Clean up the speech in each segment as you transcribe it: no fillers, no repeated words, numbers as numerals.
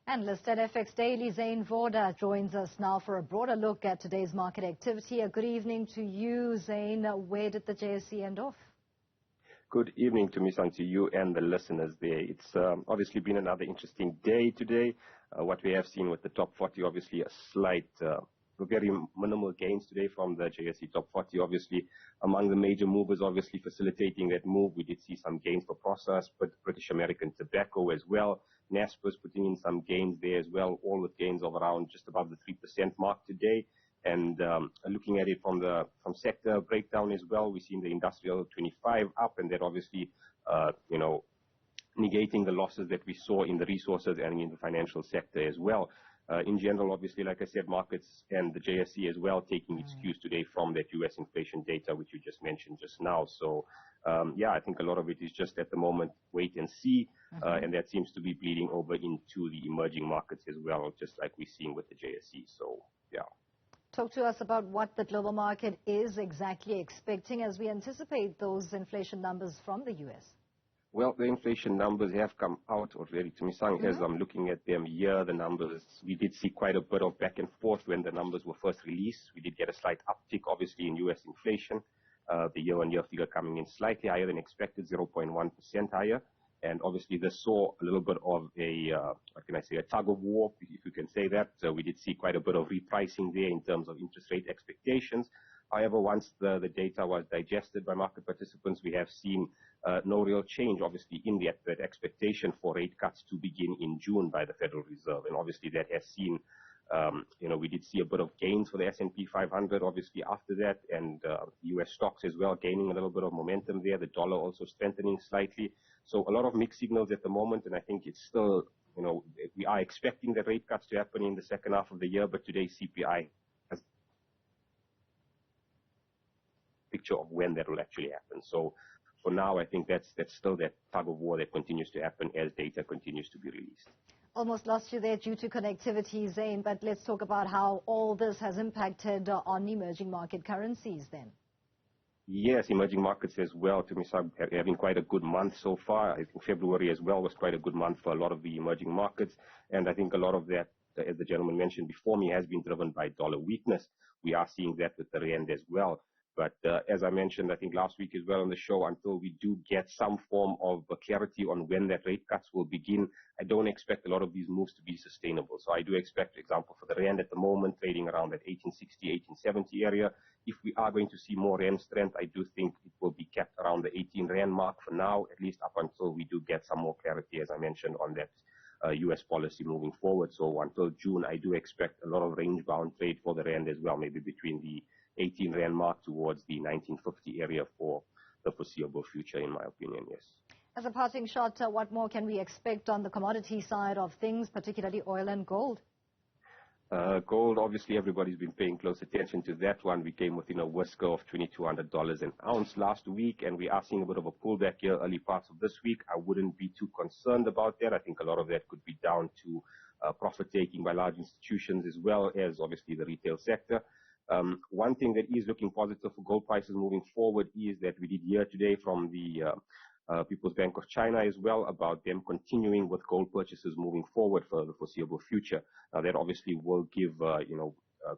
Analyst at FXDaily Zain Vawda joins us now for a broader look at today's market activity. A good evening to you, Zain. Where did the JSE end off? Good evening to to you and the listeners there. It's obviously been another interesting day today. What we have seen with the top 40, obviously a slight, very minimal gains today from the JSE top 40. Obviously, among the major movers, obviously facilitating that move, we did see some gains for Process, but British American Tobacco as well. Naspers putting in some gains there as well, all with gains of around just above the 3% mark today. And looking at it from sector breakdown as well, we've seen the industrial 25 up, and that obviously, negating the losses that we saw in the resources and in the financial sector as well. In general, obviously, like I said, markets and the JSE as well taking its cues today from that U.S. inflation data, which you just mentioned just now. So, I think a lot of it is just at the moment wait and see, and that seems to be bleeding over into the emerging markets as well, just like we're seeing with the JSE. So, yeah. Talk to us about what the global market is exactly expecting as we anticipate those inflation numbers from the U.S. Well, the inflation numbers have come out already. To me, as I'm looking at them here, the numbers, we did see quite a bit of back and forth when the numbers were first released. We did get a slight uptick, obviously, in U.S. inflation. The year-on-year figure coming in slightly higher than expected, 0.1% higher. And obviously, this saw a little bit of a tug of war, if you can say that. So we did see quite a bit of repricing there in terms of interest rate expectations. However, once the data was digested by market participants, we have seen no real change, obviously, in that expectation for rate cuts to begin in June by the Federal Reserve. And obviously, that has seen, we did see a bit of gains for the S&P 500, obviously, after that, and U.S. stocks as well, gaining a little bit of momentum there. The dollar also strengthening slightly. So a lot of mixed signals at the moment, and I think it's still, we are expecting the rate cuts to happen in the second half of the year, but today's CPI has a picture of when that will actually happen. So for now, I think that's still that tug of war that continues to happen as data continues to be released. Almost lost you there due to connectivity, Zain, but let's talk about how all this has impacted on emerging market currencies then. Yes, emerging markets as well, to me, having quite a good month so far. I think February as well was quite a good month for a lot of the emerging markets. And I think a lot of that, as the gentleman mentioned before me, has been driven by dollar weakness. We are seeing that with the rand as well. But as I mentioned, I think last week as well on the show, until we do get some form of clarity on when that rate cuts will begin, I don't expect a lot of these moves to be sustainable. So I do expect, for example, for the rand at the moment, trading around that 1860, 1870 area. If we are going to see more rand strength, I do think it will be kept around the 18 rand mark for now, at least up until we do get some more clarity, as I mentioned, on that U.S. policy moving forward. So until June, I do expect a lot of range-bound trade for the rand as well, maybe between the 18 rand mark towards the 1950 area for the foreseeable future, in my opinion, yes. As a parting shot, what more can we expect on the commodity side of things, particularly oil and gold? Gold, obviously, everybody's been paying close attention to that one. We came within a whisker of $2,200 an ounce last week, and we are seeing a bit of a pullback here early parts of this week. I wouldn't be too concerned about that. I think a lot of that could be down to profit-taking by large institutions as well as, obviously, the retail sector. One thing that is looking positive for gold prices moving forward is that we did hear today from the People's Bank of China as well about them continuing with gold purchases moving forward for the foreseeable future. Now, that obviously will give,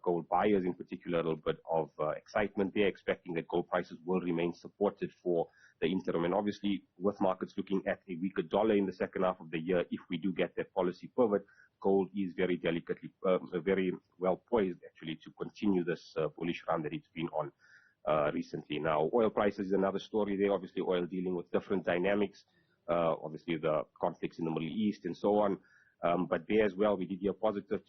gold buyers in particular a little bit of excitement there, expecting that gold prices will remain supported for the interim. And obviously, with markets looking at a weaker dollar in the second half of the year, if we do get that policy pivot, gold is very delicately, very well poised actually to continue this bullish run that it's been on recently. Now, oil prices is another story there. Obviously, oil dealing with different dynamics, obviously the conflicts in the Middle East and so on. But there as well, we did hear positive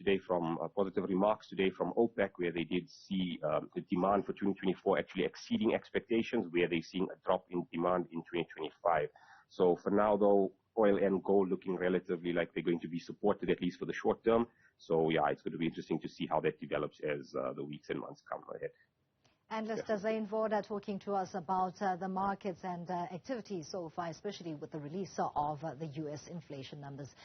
remarks today from OPEC, where they did see the demand for 2024 actually exceeding expectations, where they're seeing a drop in demand in 2025. So for now, though, oil and gold looking relatively like they're going to be supported, at least for the short term. So, yeah, it's going to be interesting to see how that develops as the weeks and months come ahead. Analyst Zain Vawda talking to us about the markets and activities so far, especially with the release of the U.S. inflation numbers.